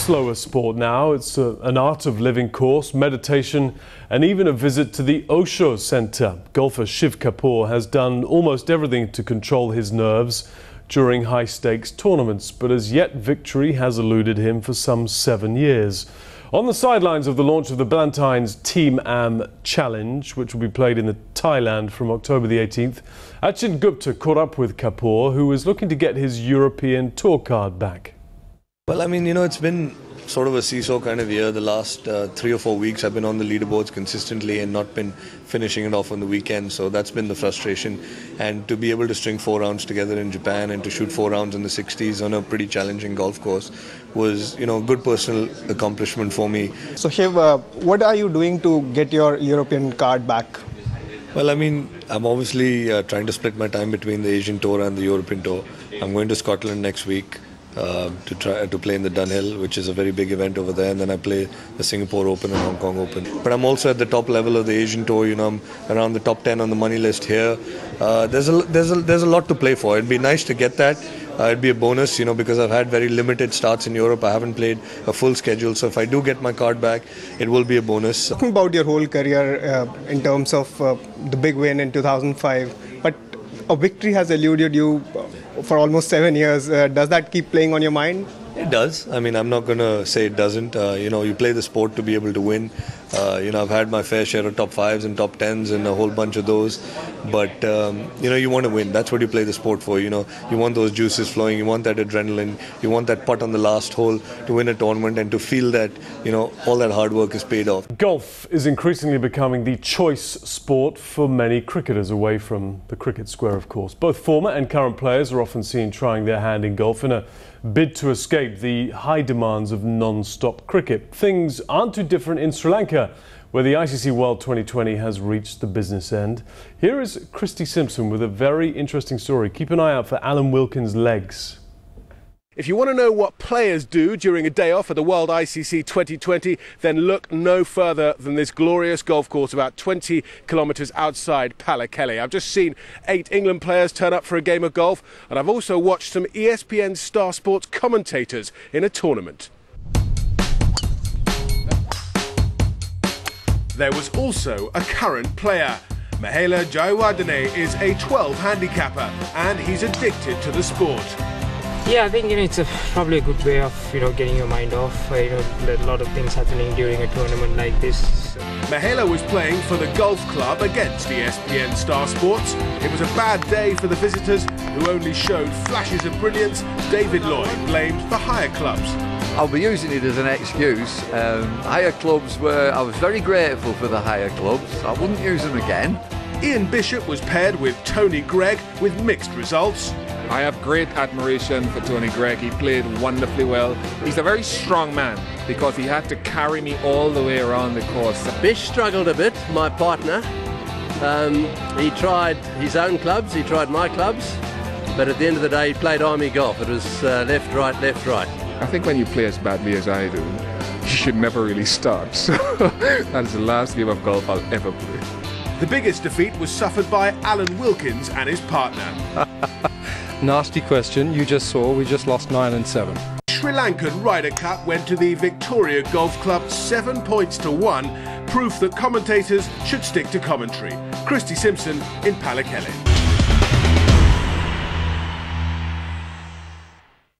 slower sport now. It's an art of living course, meditation and even a visit to the Osho Centre. Golfer Shiv Kapur has done almost everything to control his nerves during high-stakes tournaments, but as yet victory has eluded him for some 7 years. On the sidelines of the launch of the Ballantines Team Am Challenge, which will be played in Thailand from October the 18th, Achin Gupta caught up with Kapur, who is looking to get his European tour card back. Well, I mean, it's been sort of a seesaw kind of year. The last 3 or 4 weeks I've been on the leaderboards consistently and not been finishing it off on the weekend. So that's been the frustration. And to be able to string 4 rounds together in Japan and to shoot 4 rounds in the 60s on a pretty challenging golf course was, a good personal accomplishment for me. So Shiv, what are you doing to get your European card back? Well, I mean, I'm obviously trying to split my time between the Asian Tour and the European Tour. I'm going to Scotland next week. To try to play in the Dunhill, which is a very big event over there, and then I play the Singapore Open and Hong Kong Open. But I'm also at the top level of the Asian Tour. I'm around the top 10 on the money list here. There's a lot to play for. It'd be nice to get that. It'd be a bonus, because I've had very limited starts in Europe. I haven't played a full schedule, so if I do get my card back, it will be a bonus. Talking about your whole career in terms of the big win in 2005, but a victory has eluded you for almost 7 years. Does that keep playing on your mind? It does. I mean, I'm not going to say it doesn't. You play the sport to be able to win. I've had my fair share of top 5s and top 10s and a whole bunch of those. But, you want to win. That's what you play the sport for. You want those juices flowing. You want that adrenaline. You want that putt on the last hole to win a tournament and to feel that, all that hard work is paid off. Golf is increasingly becoming the choice sport for many cricketers away from the cricket square, of course. Both former and current players are often seen trying their hand in golf in a bid to escape the high demands of non-stop cricket. Things aren't too different in Sri Lanka, where the ICC World 2020 has reached the business end. Here is Christy Simpson with a very interesting story. Keep an eye out for Alan Wilkins' legs. If you want to know what players do during a day off at the World ICC 2020, then look no further than this glorious golf course about 20 kilometres outside Pallekele. I've just seen 8 England players turn up for a game of golf, and I've also watched some ESPN Star Sports commentators in a tournament. There was also a current player. Mahela Jayawardene is a 12 handicapper, and he's addicted to the sport. Yeah, I think it's probably a good way of getting your mind off. A lot of things happening during a tournament like this. Mahela was playing for the golf club against ESPN Star Sports. It was a bad day for the visitors, who only showed flashes of brilliance. David Lloyd blamed the higher clubs. I'll be using it as an excuse. Higher clubs I was very grateful for the higher clubs. I wouldn't use them again. Ian Bishop was paired with Tony Greig with mixed results. I have great admiration for Tony Greig. He played wonderfully well. He's a very strong man because he had to carry me all the way around the course. Bish struggled a bit, my partner. He tried his own clubs, he tried my clubs, but at the end of the day he played army golf. It was left, right, left, right. I think when you play as badly as I do, you should never really start. So that's the last game of golf I'll ever play. The biggest defeat was suffered by Alan Wilkins and his partner. Nasty question. You just saw we just lost 9 and 7. Sri Lankan Ryder Cup went to the Victoria Golf Club 7 points to 1, proof that commentators should stick to commentary. Christy Simpson in Pallekele.